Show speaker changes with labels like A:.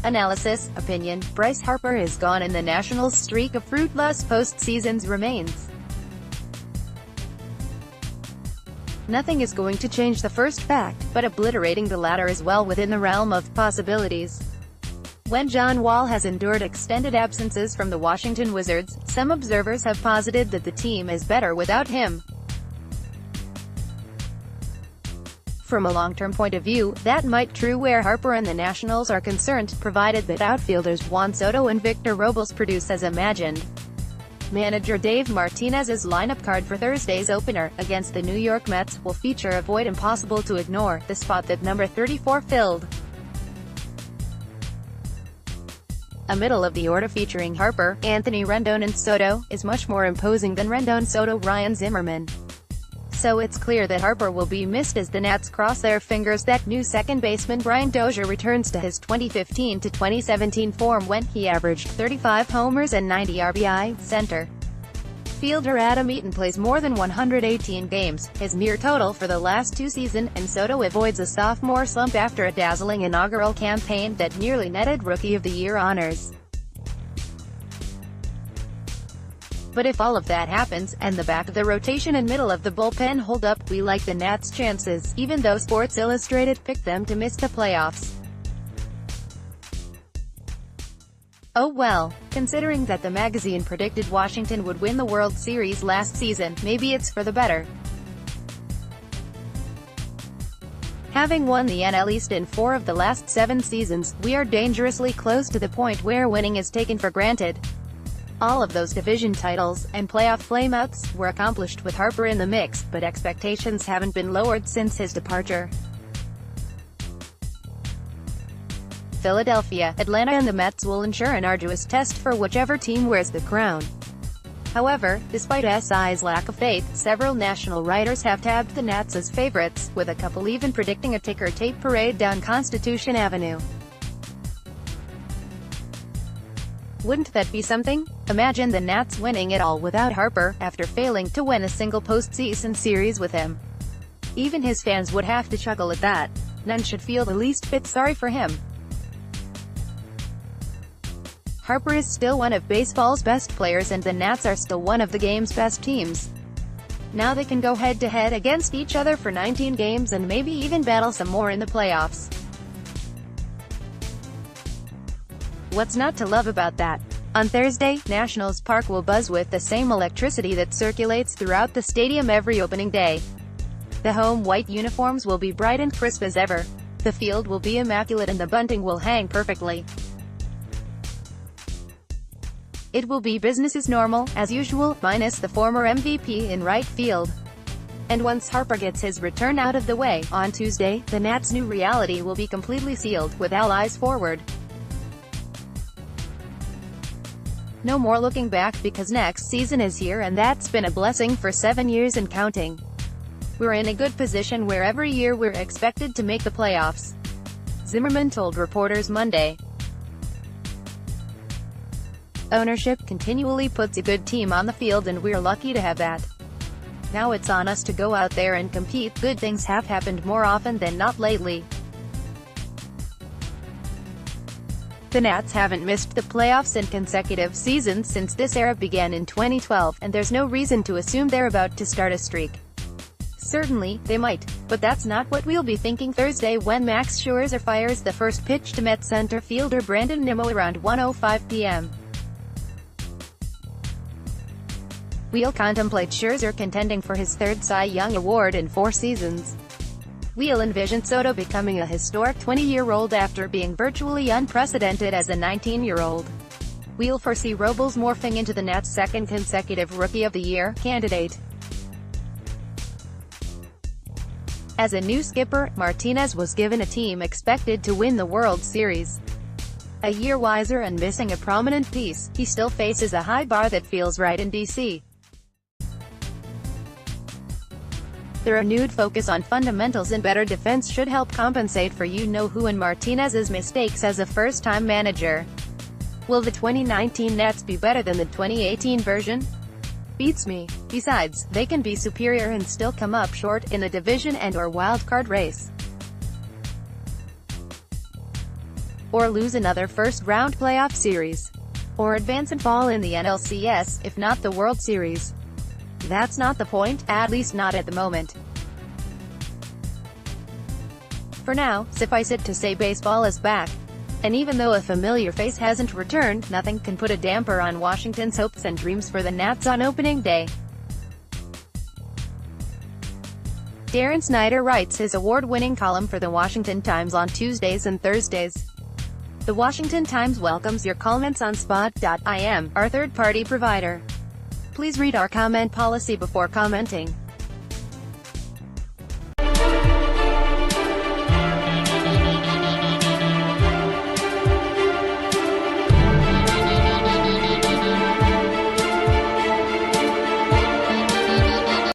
A: Analysis, opinion, Bryce Harper is gone and the Nationals' streak of fruitless postseasons remains. Nothing is going to change the first fact, but obliterating the latter is well within the realm of possibilities. When Juan has endured extended absences from the Washington Wizards, some observers have posited that the team is better without him. From a long-term point of view, that might be true where Harper and the Nationals are concerned, provided that outfielders Juan, Soto and Robles produce as imagined. Manager Dave Martinez's lineup card for Thursday's opener, against the New York Mets, will feature a void impossible to ignore, the spot that number 34 filled. A middle-of-the-order featuring Harper, Anthony Rendon and Soto, is much more imposing than Rendon, Soto, Ryan Zimmerman. So it's clear that Harper will be missed as the Nats cross their fingers that new second baseman Brian Dozier returns to his 2015-2017 form when he averaged 35 homers and 90 RBI. Center fielder Adam Eaton plays more than 118 games, his near total for the last two seasons, and Soto avoids a sophomore slump after a dazzling inaugural campaign that nearly netted Rookie of the Year honors. But if all of that happens, and the back of the rotation and middle of the bullpen hold up, we like the Nats' chances, even though Sports Illustrated picked them to miss the playoffs. Oh well, considering that the magazine predicted Washington would win the World Series last season, maybe it's for the better. Having won the NL East in 4 of the last 7 seasons, we are dangerously close to the point where winning is taken for granted. All of those division titles, and playoff flameouts, were accomplished with Harper in the mix, but expectations haven't been lowered since his departure. Philadelphia, Atlanta and the Mets will ensure an arduous test for whichever team wears the crown. However, despite SI's lack of faith, several national writers have tabbed the Nats as favorites, with a couple even predicting a ticker-tape parade down Constitution Avenue. Wouldn't that be something? Imagine the Nats winning it all without Harper, after failing to win a single postseason series with him. Even his fans would have to chuckle at that. None should feel the least bit sorry for him. Harper is still one of baseball's best players and the Nats are still one of the game's best teams. Now they can go head-to-head against each other for 19 games and maybe even battle some more in the playoffs. What's not to love about that? On Thursday, Nationals Park will buzz with the same electricity that circulates throughout the stadium every opening day. The home white uniforms will be bright and crisp as ever. The field will be immaculate and the bunting will hang perfectly. It will be business as normal, as usual, minus the former MVP in right field. And once Harper gets his return out of the way, on Tuesday, the Nats' new reality will be completely sealed, with all eyes forward. No more looking back because next season is here and that's been a blessing for 7 years and counting. We're in a good position where every year we're expected to make the playoffs. Zimmerman told reporters Monday. Ownership continually puts a good team on the field and we're lucky to have that. Now it's on us to go out there and compete. Good things have happened more often than not lately. The Nats haven't missed the playoffs in consecutive seasons since this era began in 2012, and there's no reason to assume they're about to start a streak. Certainly, they might, but that's not what we'll be thinking Thursday when Max Scherzer fires the first pitch to Mets center fielder Brandon Nimmo around 1:05 p.m. We'll contemplate Scherzer contending for his 3rd Cy Young Award in 4 seasons. We'll envision Soto becoming a historic 20-year-old after being virtually unprecedented as a 19-year-old. We'll foresee Robles morphing into the Nats' 2nd consecutive Rookie of the Year candidate. As a new skipper, Martinez was given a team expected to win the World Series. A year wiser and missing a prominent piece, he still faces a high bar that feels right in D.C. The renewed focus on fundamentals and better defense should help compensate for you-know-who and Martinez's mistakes as a first-time manager. Will the 2019 Nats be better than the 2018 version? Beats me. Besides, they can be superior and still come up short in the division and/or wildcard race. or lose another first-round playoff series, or advance and fall in the NLCS, if not the World Series. That's not the point, at least not at the moment. For now, suffice it to say baseball is back. And even though a familiar face hasn't returned, nothing can put a damper on Washington's hopes and dreams for the Nats on opening day. Darren Snyder writes his award-winning column for the Washington Times on Tuesdays and Thursdays. The Washington Times welcomes your comments on Spot.im, our third-party provider. Please read our comment policy before commenting.